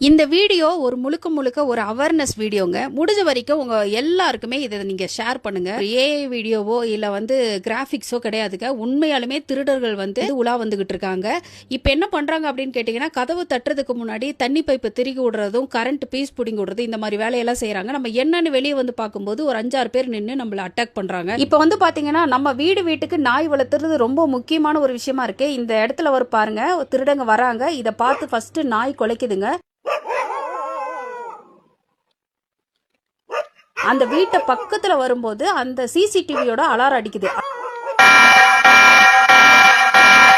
இந்த வீடியோ ஒரு முழுக்க ஒரு அவேர்னஸ் வீடியோங்க. முடிஞ்ச வரைக்கும் உங்க எல்லாருக்குமே இதை நீங்க ஷேர் பண்ணுங்க. ஏஐ வீடியோவோ இல்ல கிராபிக்ஸோ கிடையாதுங்க. உண்மையாலுமே திருடர்கள் உலா வந்துகிட்டு இருக்காங்க. இப்ப என்ன பண்றாங்க அப்படின்னு கேட்டீங்கன்னா, கதவு தட்டுறதுக்கு முன்னாடி தண்ணி பைப்பை திருகி விடுறதும் கரண்ட் பீஸ் பிடிங்கி விடுறது இந்த மாதிரி வேலையெல்லாம் செய்யறாங்க. நம்ம என்னன்னு வெளியே பார்க்கும்போது ஒரு 5-6 பேர் நின்று நம்மள அட்டாக் பண்றாங்க. இப்ப பாத்தீங்கன்னா, நம்ம வீட்டுக்கு நாய் வளர்த்துறது ரொம்ப முக்கியமான ஒரு விஷயமா இருக்கு. இந்த இடத்துல பாருங்க, திருடங்க வராங்க. இதை பார்த்து ஃபர்ஸ்ட் நாய் குலைக்குதுங்க. அந்த வீட்டை பக்கத்துல வரும்போது அந்த சிசிடிவியோட அலாரம் அடிக்குது.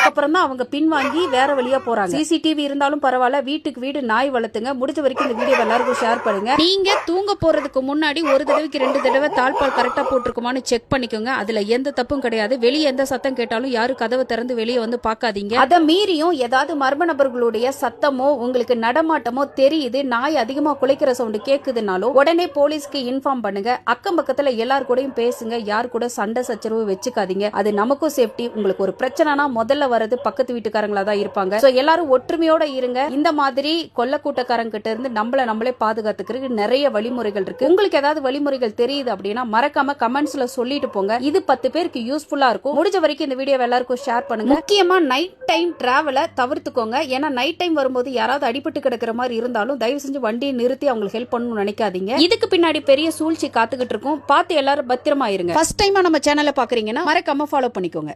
அப்புறம் தான் அவங்க பின்வாங்கி வேற வழியா போறாங்க. சிசிடிவி இருந்தாலும் பரவாயில்ல, வீட்டுக்கு வீடு நாய் வளர்த்துங்க. முடிஞ்ச வரைக்கும் இந்த வீடியோ எல்லாருக்கும் ஷேர் பண்ணுங்க. நீங்க தூங்க போறதுக்கு முன்னாடி ஒரு தடவைக்கு 2 தடவை தாழ்பால் கரெக்டா போட்டிருக்குமான்னு செக் பண்ணிக்கோங்க. அதுல எந்த தப்பும் கிடையாது. வெளியே எந்த சத்தம் கேட்டாலும் யாரும் கதவை திறந்து வெளியே பாக்காதீங்க. அதை மீறியும் ஏதாவது மர்ம நபர்களுடைய சத்தமோ உங்களுக்கு நடமாட்டமோ தெரியுது, நாய் அதிகமா குலைக்கிற சவுண்ட் கேக்குதுனாலும் உடனே போலீஸ்க்கு இன்ஃபார்ம் பண்ணுங்க. அக்கம் பக்கத்துல எல்லாரு கூடயும் பேசுங்க. யார் கூட சண்டை சச்சரவு வச்சுக்காதீங்க. அது நமக்கும் சேஃப்டி. உங்களுக்கு ஒரு பிரச்சனைனா முதல்ல வரது பக்கத்து வீட்டுக்காரங்களா தான் இருப்பாங்க. சோ எல்லாரும் ஒற்றுமையோட இருங்க. இந்த மாதிரி கொல்லக்கூட்டக்காரங்க கிட்ட இருந்து நம்மளே பாதுகாத்துக்கிறதுக்கு நிறைய வழிமுறைகள் இருக்கு. உங்களுக்கு ஏதாவது வழிமுறைகள் தெரியுது அப்படின்னா மறக்காம கமெண்ட்ஸ்ல சொல்லிட்டு போங்க. இது 10 பேருக்கு யூஸ்ஃபுல்லா இருக்கும். முடிஞ்ச வரைக்கும் இந்த வீடியோ எல்லாருக்கும் ஷேர் பண்ணுங்க. முக்கியமா நைட் டைம் டிராவலை தவிர்த்துக்கோங்க. ஏன்னா நைட் டைம் வரும்போது யாராவது அடிபட்டு கிடக்கிற மாதிரி இருந்தாலும் தயவு செஞ்சு வண்டியை நிறுத்தி அவங்களுக்கு ஹெல்ப் பண்ணணும்னு நினைக்காதீங்க. இதுக்கு பின்னாடி பெரிய சூழ்ச்சி காத்துக்கிட்டு இருக்கும். பார்த்து எல்லாரும் பத்திரமா இருங்க. ஃபர்ஸ்ட் டைமா நம்ம சேனலை பாக்குறீங்கன்னா மறக்காம ஃபாலோ பண்ணிக்கோங்க.